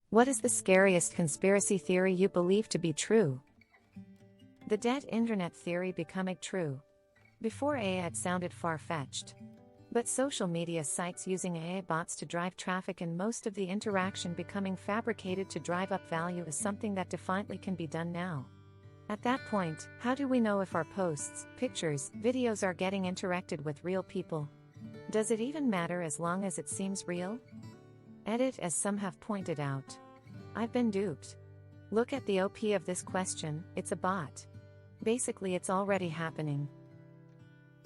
What is the scariest conspiracy theory you believe to be true? The dead internet theory becoming true. Before AI it sounded far-fetched. But social media sites using AI bots to drive traffic and most of the interaction becoming fabricated to drive up value is something that definitely can be done now. At that point, how do we know if our posts, pictures, videos are getting interacted with real people? Does it even matter as long as it seems real? Edit, as some have pointed out. I've been duped. Look at the OP of this question, it's a bot. Basically it's already happening.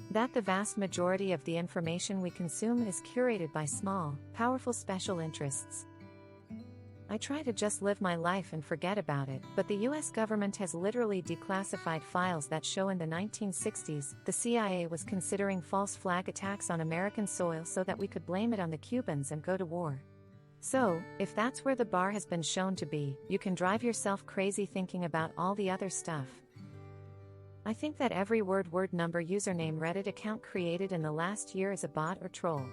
That the vast majority of the information we consume is curated by small, powerful special interests. I try to just live my life and forget about it, but the US government has literally declassified files that show in the 1960s, the CIA was considering false flag attacks on American soil so that we could blame it on the Cubans and go to war. So, if that's where the bar has been shown to be, you can drive yourself crazy thinking about all the other stuff. I think that every word number username Reddit account created in the last year is a bot or troll.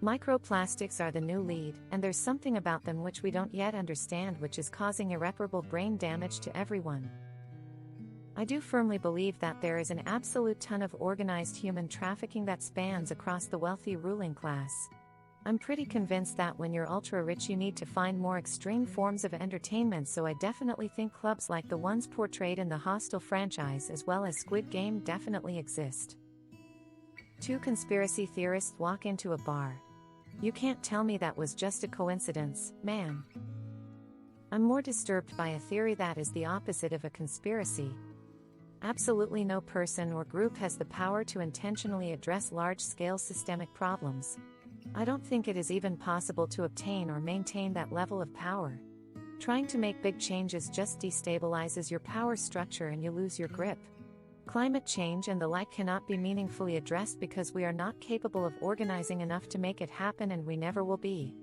Microplastics are the new lead, and there's something about them which we don't yet understand which is causing irreparable brain damage to everyone. I do firmly believe that there is an absolute ton of organized human trafficking that spans across the wealthy ruling class. I'm pretty convinced that when you're ultra-rich you need to find more extreme forms of entertainment, so I definitely think clubs like the ones portrayed in the Hostel franchise as well as Squid Game definitely exist. 2 conspiracy theorists walk into a bar. You can't tell me that was just a coincidence, man. I'm more disturbed by a theory that is the opposite of a conspiracy. Absolutely no person or group has the power to intentionally address large-scale systemic problems. I don't think it is even possible to obtain or maintain that level of power. Trying to make big changes just destabilizes your power structure and you lose your grip. Climate change and the like cannot be meaningfully addressed because we are not capable of organizing enough to make it happen, and we never will be.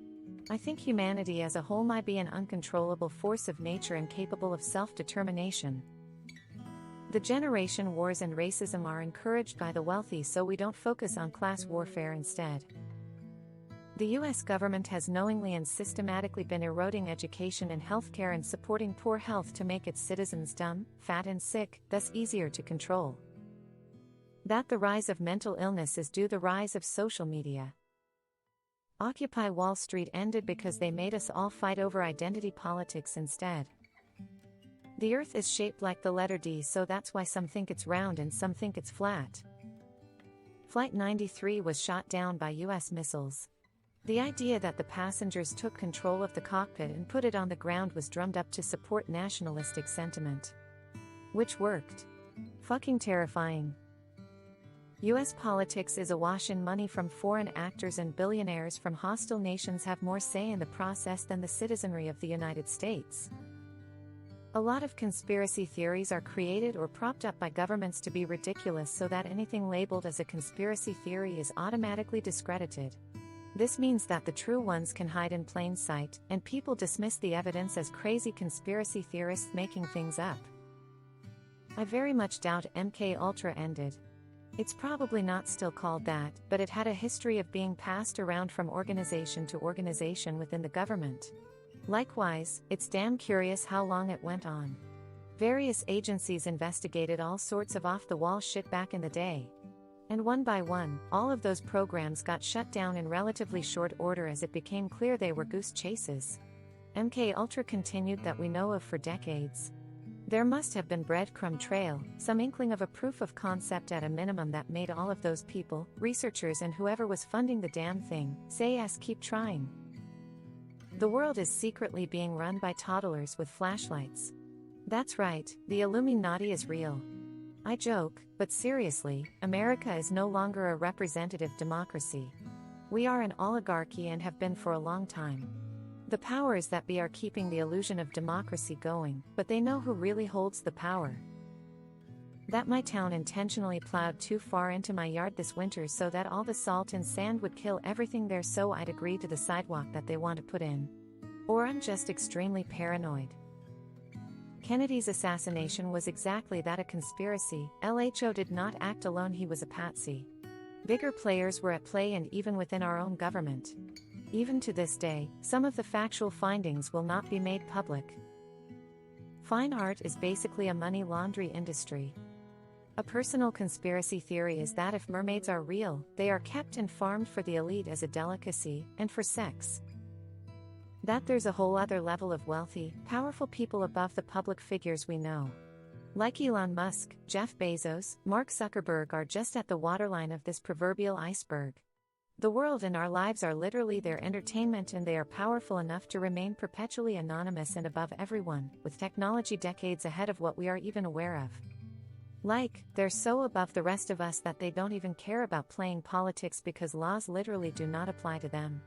I think humanity as a whole might be an uncontrollable force of nature incapable of self-determination. The generation wars and racism are encouraged by the wealthy, so we don't focus on class warfare instead. The US government has knowingly and systematically been eroding education and healthcare and supporting poor health to make its citizens dumb, fat and sick, thus easier to control. That the rise of mental illness is due to the rise of social media. Occupy Wall Street ended because they made us all fight over identity politics instead. The Earth is shaped like the letter D, so that's why some think it's round and some think it's flat. Flight 93 was shot down by US missiles. The idea that the passengers took control of the cockpit and put it on the ground was drummed up to support nationalistic sentiment. Which worked. Fucking terrifying. US politics is awash in money from foreign actors, and billionaires from hostile nations have more say in the process than the citizenry of the United States. A lot of conspiracy theories are created or propped up by governments to be ridiculous, so that anything labeled as a conspiracy theory is automatically discredited. This means that the true ones can hide in plain sight, and people dismiss the evidence as crazy conspiracy theorists making things up. I very much doubt MKUltra ended. It's probably not still called that, but it had a history of being passed around from organization to organization within the government. Likewise, it's damn curious how long it went on. Various agencies investigated all sorts of off-the-wall shit back in the day. And one by one, all of those programs got shut down in relatively short order as it became clear they were goose chases. MKUltra continued that we know of for decades. There must have been breadcrumb trail, some inkling of a proof of concept at a minimum that made all of those people, researchers and whoever was funding the damn thing, say yes, keep trying. The world is secretly being run by toddlers with flashlights. That's right, the Illuminati is real. I joke, but seriously, America is no longer a representative democracy. We are an oligarchy and have been for a long time. The powers that be are keeping the illusion of democracy going, but they know who really holds the power. That my town intentionally plowed too far into my yard this winter so that all the salt and sand would kill everything there, so I'd agree to the sidewalk that they want to put in. Or I'm just extremely paranoid. Kennedy's assassination was exactly that, a conspiracy. LHO did not act alone, he was a patsy. Bigger players were at play, and even within our own government. Even to this day, some of the factual findings will not be made public. Fine art is basically a money laundry industry. A personal conspiracy theory is that if mermaids are real, they are kept and farmed for the elite as a delicacy, and for sex. That there's a whole other level of wealthy, powerful people above the public figures we know. Like Elon Musk, Jeff Bezos, Mark Zuckerberg are just at the waterline of this proverbial iceberg. The world and our lives are literally their entertainment, and they are powerful enough to remain perpetually anonymous and above everyone, with technology decades ahead of what we are even aware of. They're so above the rest of us that they don't even care about playing politics because laws literally do not apply to them.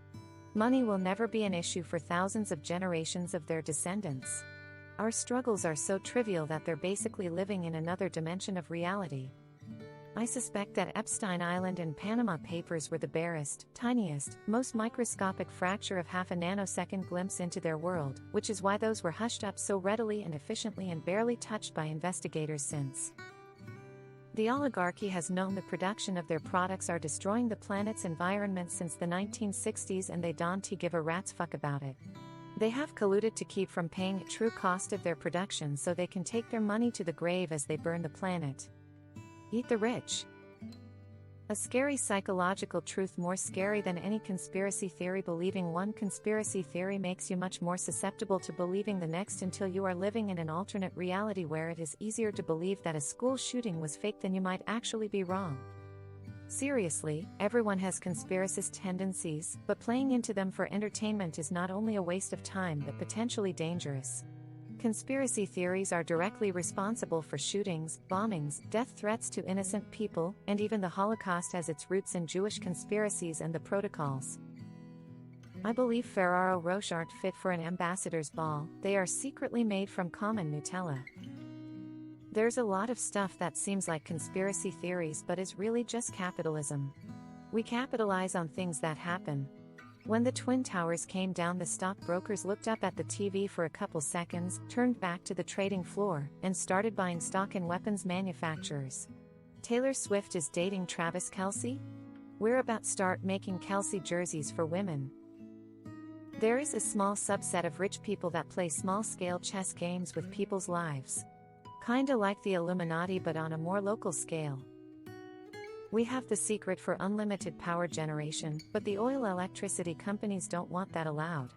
Money will never be an issue for thousands of generations of their descendants. Our struggles are so trivial that they're basically living in another dimension of reality. I suspect that Epstein Island and Panama Papers were the barest, tiniest, most microscopic fracture of half a nanosecond glimpse into their world, which is why those were hushed up so readily and efficiently and barely touched by investigators since. The oligarchy has known the production of their products are destroying the planet's environment since the 1960s, and they don't give a rat's fuck about it. They have colluded to keep from paying a true cost of their production so they can take their money to the grave as they burn the planet. Eat the rich. A scary psychological truth, more scary than any conspiracy theory. Believing one conspiracy theory makes you much more susceptible to believing the next until you are living in an alternate reality where it is easier to believe that a school shooting was fake than you might actually be wrong. Seriously, everyone has conspiracist tendencies, but playing into them for entertainment is not only a waste of time but potentially dangerous. Conspiracy theories are directly responsible for shootings, bombings, death threats to innocent people, and even the Holocaust has its roots in Jewish conspiracies and the protocols. I believe Ferrero Rocher aren't fit for an ambassador's ball. They are secretly made from common Nutella. There's a lot of stuff that seems like conspiracy theories but is really just capitalism. We capitalize on things that happen. When the Twin Towers came down, the stockbrokers looked up at the TV for a couple seconds, turned back to the trading floor, and started buying stock in weapons manufacturers. Taylor Swift is dating Travis Kelce? We're about to start making Kelce jerseys for women. There is a small subset of rich people that play small-scale chess games with people's lives. Kinda like the Illuminati but on a more local scale. We have the secret for unlimited power generation, but the oil electricity companies don't want that allowed.